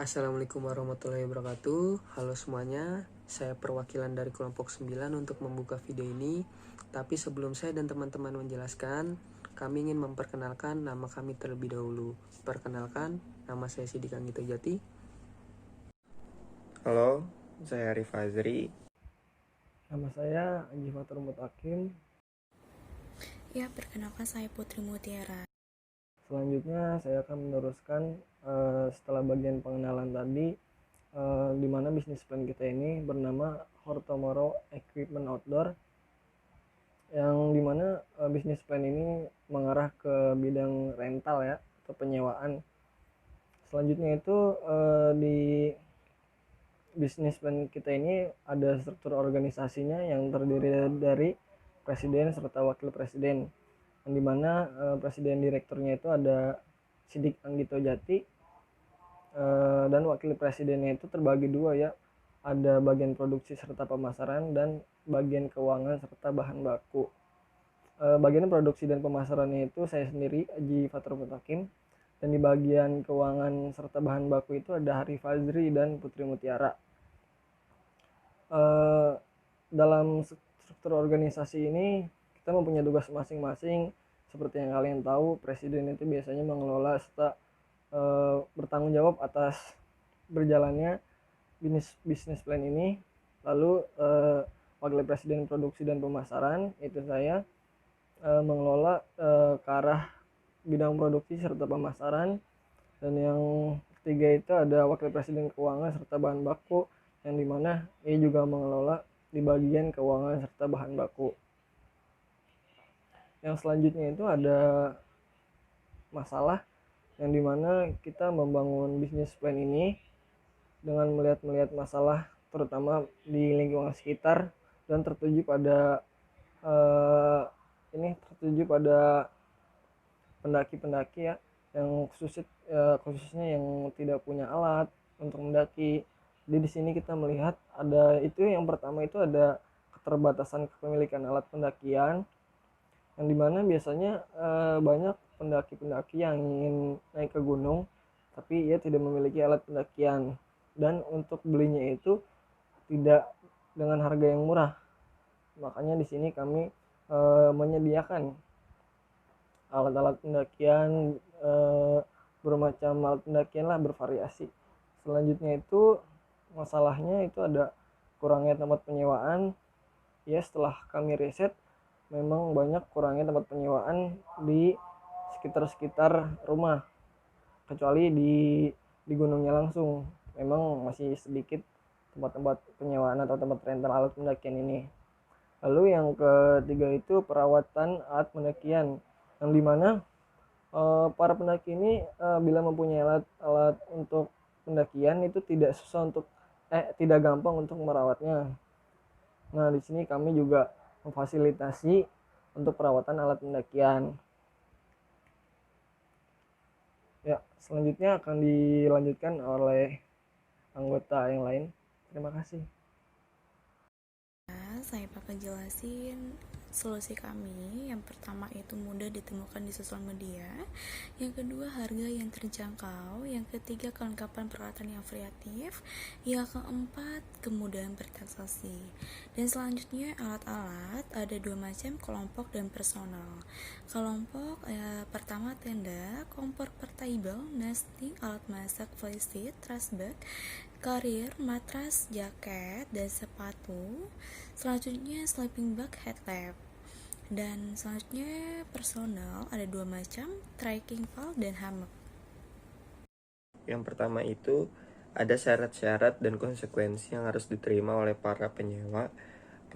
Assalamualaikum warahmatullahi wabarakatuh. Halo semuanya, saya perwakilan dari kelompok 9 untuk membuka video ini. Tapi sebelum saya dan teman-teman menjelaskan, kami ingin memperkenalkan nama kami terlebih dahulu. Perkenalkan, nama saya Sidik Anggito Jati. Halo, saya Arif Azri. Nama saya Anji Fatur Mutakim. Ya, perkenalkan saya Putri Mutiara. Selanjutnya saya akan meneruskan setelah bagian pengenalan tadi, di mana bisnis plan kita ini bernama Hortomoro Equipment Outdoor, yang dimana bisnis plan ini mengarah ke bidang rental ya, atau penyewaan. Selanjutnya itu di bisnis plan kita ini ada struktur organisasinya yang terdiri dari presiden serta wakil presiden, yang dimana presiden direkturnya itu ada Sidik Anggito Jati, dan wakil presidennya itu terbagi dua ya, ada bagian produksi serta pemasaran dan bagian keuangan serta bahan baku. Bagian produksi dan pemasarannya itu saya sendiri, Haji Fatur Mutakim, dan di bagian keuangan serta bahan baku itu ada Arif Azri dan Putri Mutiara. Dalam struktur organisasi ini kita mempunyai tugas masing-masing. Seperti yang kalian tahu, presiden itu biasanya mengelola serta bertanggung jawab atas berjalannya bisnis plan ini. Lalu wakil presiden produksi dan pemasaran itu saya mengelola ke arah bidang produksi serta pemasaran. Dan yang ketiga itu ada wakil presiden keuangan serta bahan baku, yang dimana ia juga mengelola di bagian keuangan serta bahan baku. Yang selanjutnya itu ada masalah, yang dimana kita membangun bisnis plan ini dengan melihat masalah terutama di lingkungan sekitar, dan tertuju pada pendaki-pendaki ya, yang khususnya yang tidak punya alat untuk mendaki. Jadi di sini kita melihat ada itu, yang pertama itu ada keterbatasan kepemilikan alat pendakian, yang dimana biasanya banyak pendaki-pendaki yang ingin naik ke gunung tapi ia tidak memiliki alat pendakian, dan untuk belinya itu tidak dengan harga yang murah. Makanya di sini kami menyediakan alat-alat pendakian, bermacam alat pendakian lah, bervariasi. Selanjutnya itu masalahnya itu ada kurangnya tempat penyewaan. Ya, setelah kami riset, memang banyak kurangnya tempat penyewaan di sekitar rumah, kecuali di gunungnya langsung memang masih sedikit tempat-tempat penyewaan atau tempat rental alat pendakian ini. Lalu yang ketiga itu perawatan alat pendakian, yang dimana para pendaki ini bila mempunyai alat untuk pendakian itu tidak gampang untuk merawatnya. Nah, di sini kami juga memfasilitasi untuk perawatan alat pendakian. Ya, selanjutnya akan dilanjutkan oleh anggota yang lain. Terima kasih. Saya bakal jelasin solusi kami. Yang pertama itu mudah ditemukan di sosial media, yang kedua harga yang terjangkau, yang ketiga kelengkapan peralatan yang variatif, yang keempat kemudahan bertransaksi. Dan selanjutnya alat-alat ada dua macam, kelompok dan personal. Kelompok pertama tenda, kompor portable, nesting, alat masak, flysheet, trash bag, karir, matras, jaket, dan sepatu. Selanjutnya sleeping bag, headlamp. Dan selanjutnya personal ada dua macam, trekking pole dan hammock. Yang pertama itu ada syarat-syarat dan konsekuensi yang harus diterima oleh para penyewa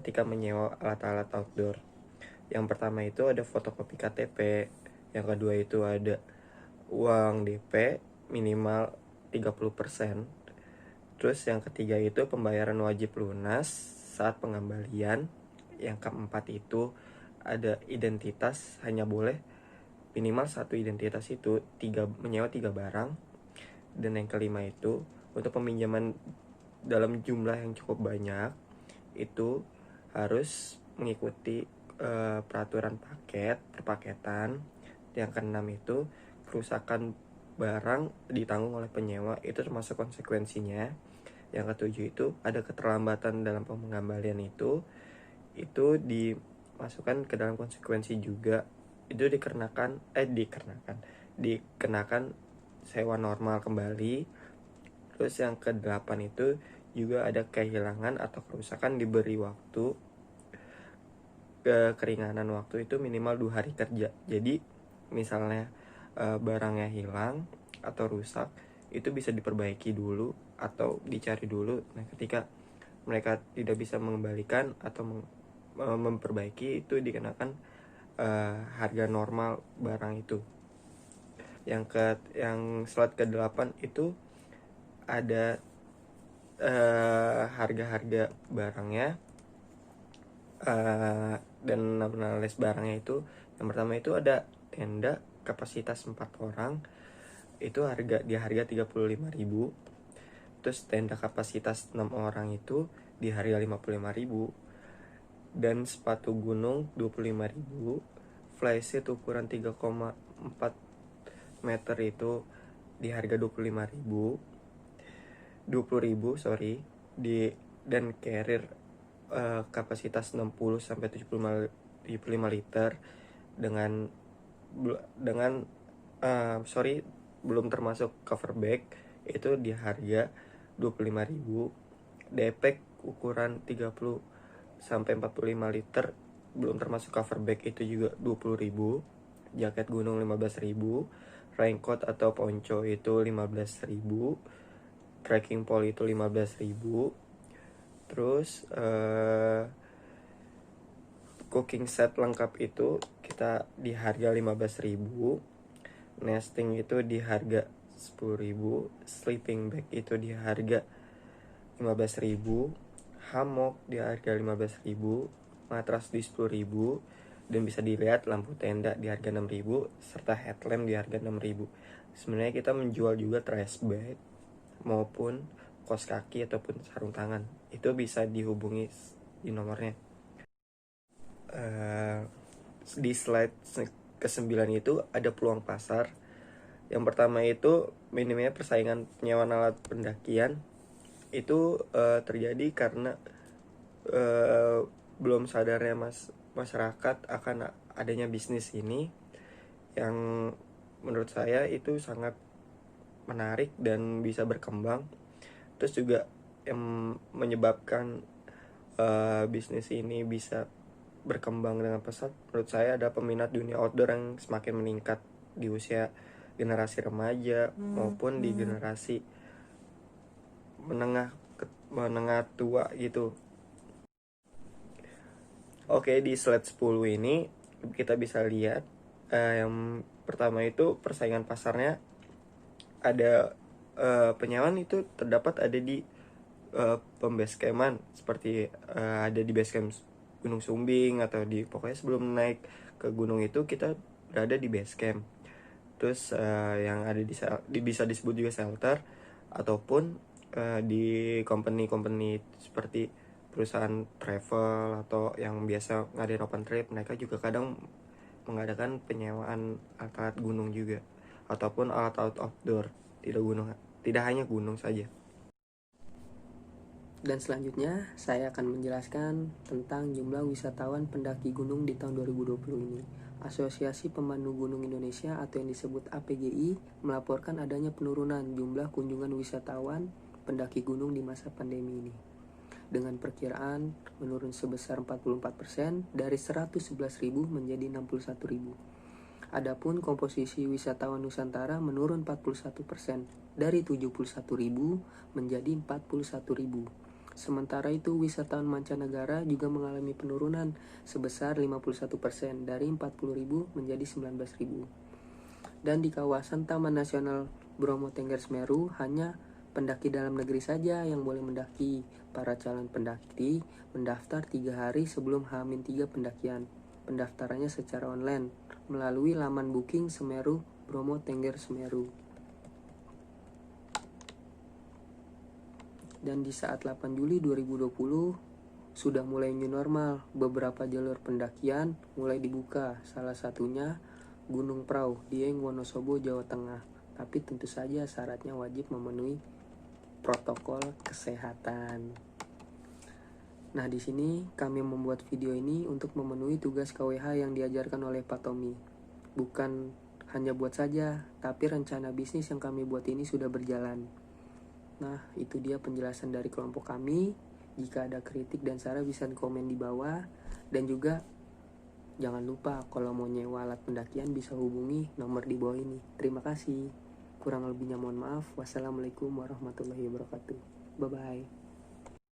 ketika menyewa alat-alat outdoor. Yang pertama itu ada fotokopi KTP, yang kedua itu ada uang DP minimal 30%. Terus yang ketiga itu pembayaran wajib lunas saat pengembalian. Yang keempat itu ada identitas, hanya boleh minimal satu identitas itu menyewa 3 barang. Dan yang kelima itu untuk peminjaman dalam jumlah yang cukup banyak itu harus mengikuti peraturan perpaketan. Yang keenam itu kerusakan barang ditanggung oleh penyewa, itu termasuk konsekuensinya. Yang ketujuh itu ada keterlambatan dalam pengembalian itu dimasukkan ke dalam konsekuensi juga. Itu dikenakan sewa normal kembali. Terus yang kedelapan itu juga ada kehilangan atau kerusakan diberi waktu. Keringanan waktu itu minimal 2 hari kerja. Jadi misalnya barangnya hilang atau rusak, itu bisa diperbaiki dulu atau dicari dulu. Nah, ketika mereka tidak bisa mengembalikan atau memperbaiki, itu dikenakan harga normal barang itu. Yang slot ke-8 itu ada harga-harga barangnya dan nominal list barangnya itu. Yang pertama itu ada tenda kapasitas 4 orang, itu harga 35.000. Terus tenda kapasitas 6 orang itu di harga 55.000. Dan sepatu gunung 25.000. Flysheet ukuran 3,4 meter itu di harga 20.000 dan carrier kapasitas 60 sampai 75 liter dengan belum termasuk cover bag, itu di harga 25.000. Depek ukuran 30 sampai 45 liter belum termasuk cover bag, itu juga 20.000. Jaket gunung 15.000. Raincoat atau ponco itu 15.000. Trekking pole itu 15.000. Terus cooking set lengkap itu kita di harga 15.000. Nesting itu di harga 10.000. Sleeping bag itu di harga 15.000. Hammock di harga 15.000. Matras di 10.000. Dan bisa dilihat lampu tenda di harga 6.000 serta headlamp di harga 6.000. Sebenarnya kita menjual juga trash bag maupun kaos kaki ataupun sarung tangan. Itu bisa dihubungi di nomornya. Di slide ke-9 itu ada peluang pasar. Yang pertama itu minimnya persaingan penyewaan alat pendakian. Itu terjadi karena belum sadarnya masyarakat akan adanya bisnis ini, yang menurut saya itu sangat menarik dan bisa berkembang. Terus juga yang menyebabkan bisnis ini bisa berkembang dengan pesat, menurut saya ada peminat dunia outdoor yang semakin meningkat di usia generasi remaja maupun di generasi menengah tua gitu. Oke, di slide 10 ini kita bisa lihat yang pertama itu persaingan pasarnya. Ada penyewaan itu terdapat ada di pembasecaman, seperti ada di basecamp Gunung Sumbing atau di pokoknya sebelum naik ke gunung itu kita berada di basecamp. Terus yang ada bisa disebut juga shelter ataupun di company seperti perusahaan travel atau yang biasa ngadain open trip, mereka juga kadang mengadakan penyewaan alat gunung juga ataupun alat-alat outdoor, tidak hanya gunung saja. Dan selanjutnya saya akan menjelaskan tentang jumlah wisatawan pendaki gunung di tahun 2020 ini. Asosiasi Pemandu Gunung Indonesia atau yang disebut APGI melaporkan adanya penurunan jumlah kunjungan wisatawan pendaki gunung di masa pandemi ini, dengan perkiraan menurun sebesar 44% dari 111.000 menjadi 61.000. Adapun komposisi wisatawan Nusantara menurun 41% dari 71.000 menjadi 41.000. Sementara itu wisatawan mancanegara juga mengalami penurunan sebesar 51% dari 40.000 menjadi 19.000. Dan di kawasan Taman Nasional Bromo Tengger Semeru hanya pendaki dalam negeri saja yang boleh mendaki. Para calon pendaki mendaftar 3 hari sebelum H-3 pendakian. Pendaftarannya secara online melalui laman booking Semeru Bromo Tengger Semeru. Dan di saat 8 Juli 2020 sudah mulai new normal, beberapa jalur pendakian mulai dibuka, salah satunya Gunung Prau, Dieng, Wonosobo, Jawa Tengah. Tapi tentu saja syaratnya wajib memenuhi protokol kesehatan. Nah, di sini kami membuat video ini untuk memenuhi tugas KWH yang diajarkan oleh Pak Tommy. Bukan hanya buat saja, tapi rencana bisnis yang kami buat ini sudah berjalan. Nah, itu dia penjelasan dari kelompok kami. Jika ada kritik dan saran bisa komen di bawah. Dan juga jangan lupa kalau mau nyewa alat pendakian bisa hubungi nomor di bawah ini. Terima kasih. Kurang lebihnya mohon maaf. Wassalamualaikum warahmatullahi wabarakatuh. Bye-bye.